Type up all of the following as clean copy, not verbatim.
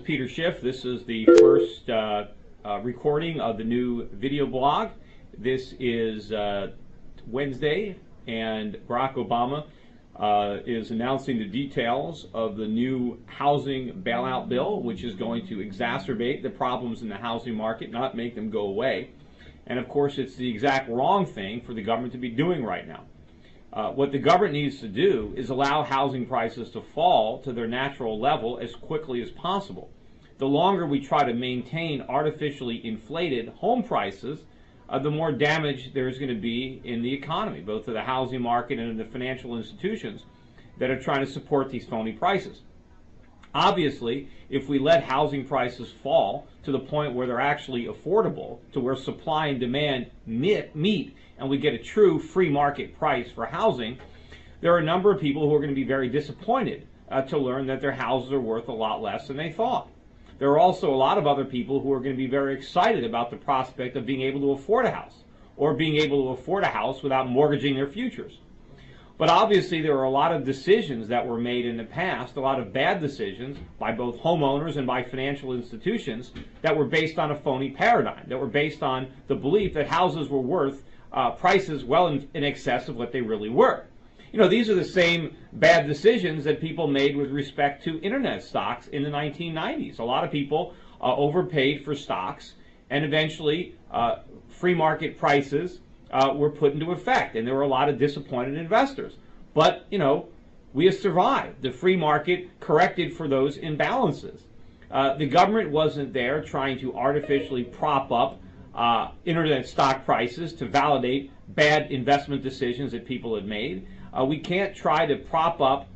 Peter Schiff. This is the first recording of the new video blog. This is Wednesday, and Barack Obama is announcing the details of the new housing bailout bill, which is going to exacerbate the problems in the housing market, not make them go away. And of course, it's the exact wrong thing for the government to be doing right now. What the government needs to do is allow housing prices to fall to their natural level as quickly as possible. The longer we try to maintain artificially inflated home prices, the more damage there's going to be in the economy, both to the housing market and in the financial institutions that are trying to support these phony prices. Obviously, if we let housing prices fall to the point where they're actually affordable, to where supply and demand meet, and we get a true free market price for housing, there are a number of people who are going to be very disappointed to learn that their houses are worth a lot less than they thought. There are also a lot of other people who are going to be very excited about the prospect of being able to afford a house, or being able to afford a house without mortgaging their futures. But obviously there are a lot of decisions that were made in the past, a lot of bad decisions by both homeowners and by financial institutions that were based on a phony paradigm, that were based on the belief that houses were worth prices well in excess of what they really were. You know, these are the same bad decisions that people made with respect to internet stocks in the 1990s. A lot of people overpaid for stocks, and eventually free market prices were put into effect, and there were a lot of disappointed investors. But, you know, we have survived. The free market corrected for those imbalances. The government wasn't there trying to artificially prop up internet stock prices to validate bad investment decisions that people had made. We can't try to prop up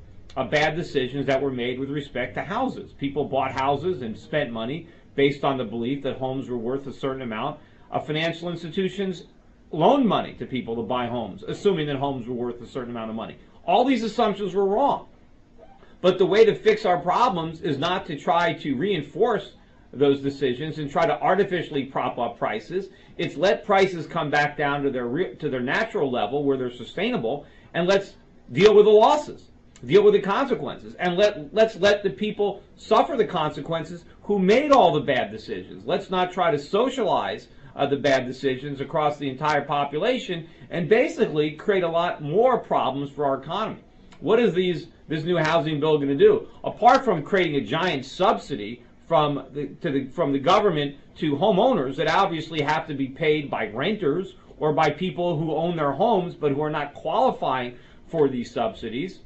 bad decisions that were made with respect to houses. People bought houses and spent money based on the belief that homes were worth a certain amount. Financial institutions loaned money to people to buy homes, assuming that homes were worth a certain amount of money. All these assumptions were wrong. But the way to fix our problems is not to try to reinforce those decisions and try to artificially prop up prices. It's let prices come back down to their natural level where they're sustainable, and let's deal with the losses, deal with the consequences, and let's let the people suffer the consequences who made all the bad decisions. Let's not try to socialize the bad decisions across the entire population and basically create a lot more problems for our economy. What is this new housing bill going to do? Apart from creating a giant subsidy from the government to homeowners that obviously have to be paid by renters or by people who own their homes but who are not qualifying for these subsidies,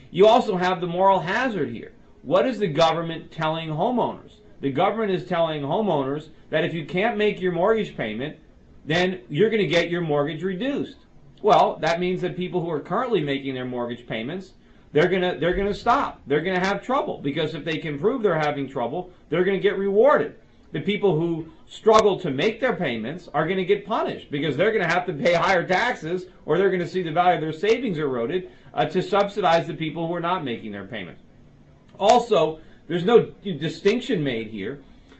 you also have the moral hazard here. What is the government telling homeowners? The government is telling homeowners that if you can't make your mortgage payment, then you're going to get your mortgage reduced. Well, that means that people who are currently making their mortgage payments, they're going to stop. They're going to have trouble, because if they can prove they're having trouble, they're going to get rewarded. The people who struggle to make their payments are going to get punished, because they're going to have to pay higher taxes, or they're going to see the value of their savings eroded to subsidize the people who are not making their payments. Also, there's no distinction made here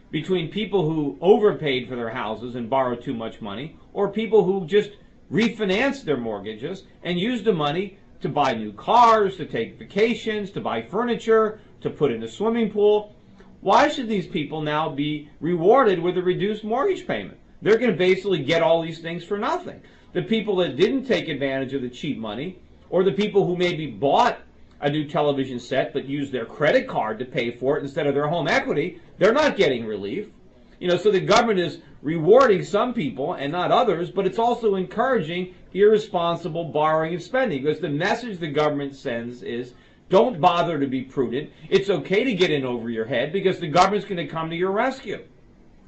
between people who overpaid for their houses and borrowed too much money, or people who just refinanced their mortgages and used the money to buy new cars, to take vacations, to buy furniture, to put in a swimming pool. Why should these people now be rewarded with a reduced mortgage payment? They're going to basically get all these things for nothing. The people that didn't take advantage of the cheap money, or the people who maybe bought a new television set but used their credit card to pay for it instead of their home equity, they're not getting relief. You know, so the government is rewarding some people and not others, but it's also encouraging irresponsible borrowing and spending, because the message the government sends is, don't bother to be prudent. It's okay to get in over your head, because the government's going to come to your rescue.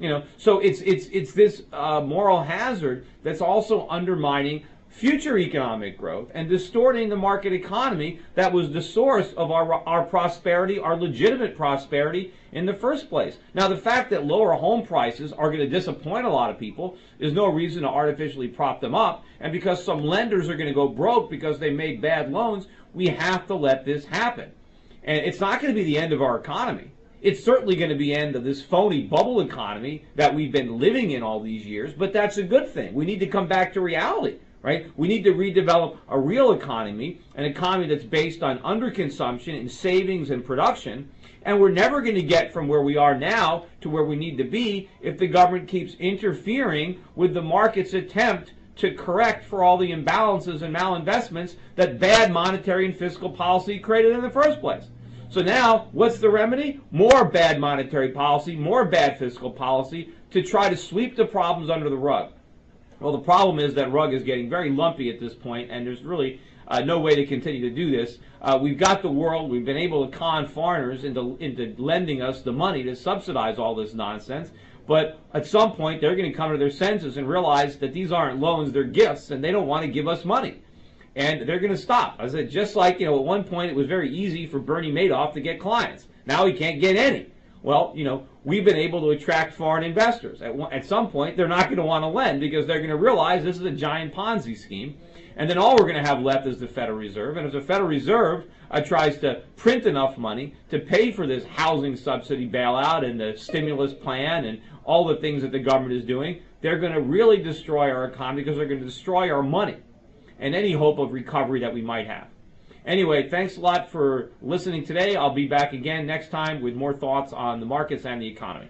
You know, so it's this moral hazard that's also undermining future economic growth and distorting the market economy that was the source of our prosperity, our legitimate prosperity in the first place. Now, the fact that lower home prices are going to disappoint a lot of people is no reason to artificially prop them up. And because some lenders are going to go broke because they made bad loans, we have to let this happen. And it's not going to be the end of our economy. It's certainly going to be the end of this phony bubble economy that we've been living in all these years, but that's a good thing. We need to come back to reality. Right? We need to redevelop a real economy, an economy that's based on underconsumption and savings and production, And we're never going to get from where we are now to where we need to be if the government keeps interfering with the market's attempt to correct for all the imbalances and malinvestments that bad monetary and fiscal policy created in the first place. So now, what's the remedy? More bad monetary policy, more bad fiscal policy to try to sweep the problems under the rug. Well, the problem is that rug is getting very lumpy at this point, and there's really no way to continue to do this. We've got the world. We've been able to con foreigners into lending us the money to subsidize all this nonsense. But at some point, they're going to come to their senses and realize that these aren't loans, they're gifts, and they don't want to give us money. And they're going to stop. I said, just like, at one point it was very easy for Bernie Madoff to get clients. Now he can't get any. Well, we've been able to attract foreign investors. At some point, they're not going to want to lend because they're going to realize this is a giant Ponzi scheme. And then all we're going to have left is the Federal Reserve. And if the Federal Reserve tries to print enough money to pay for this housing subsidy bailout and the stimulus plan and all the things that the government is doing, they're going to really destroy our economy because they're going to destroy our money and any hope of recovery that we might have. Anyway, thanks a lot for listening today. I'll be back again next time with more thoughts on the markets and the economy.